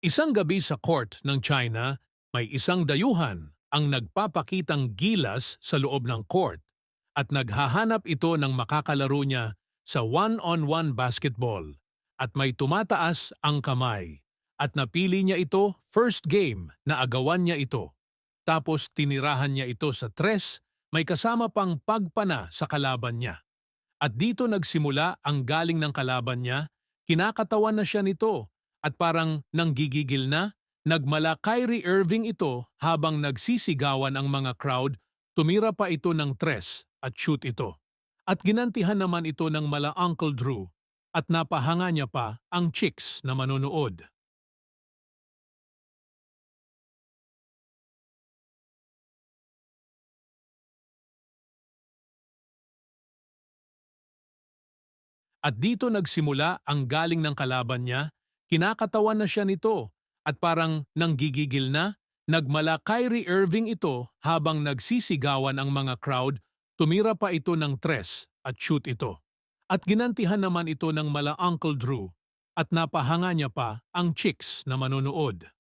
Isang gabi sa court ng China, may isang dayuhan ang nagpapakitang gilas sa loob ng court at naghahanap ito ng makakalaro niya sa one-on-one basketball at may tumataas ang kamay at napili niya ito first game na agawan niya ito. Tapos tinirahan niya ito sa tres, may kasama pang pagpana sa kalaban niya. At dito nagsimula ang galing ng kalaban niya, kinakatawan na siya nito at parang nanggigigil na, nagmala Kyrie Irving ito habang nagsisigawan ang mga crowd, tumira pa ito ng tres at shoot ito. At ginantihan naman ito ng mala Uncle Drew at napahanga niya pa ang chicks na manonood. At dito nagsimula ang galing ng kalaban niya, kinakatawan na siya nito at parang nanggigigil na, nagmala Kyrie Irving ito habang nagsisigawan ang mga crowd, tumira pa ito ng tres at shoot ito. At ginantihan naman ito ng mala Uncle Drew at napahanga niya pa ang chicks na manonood.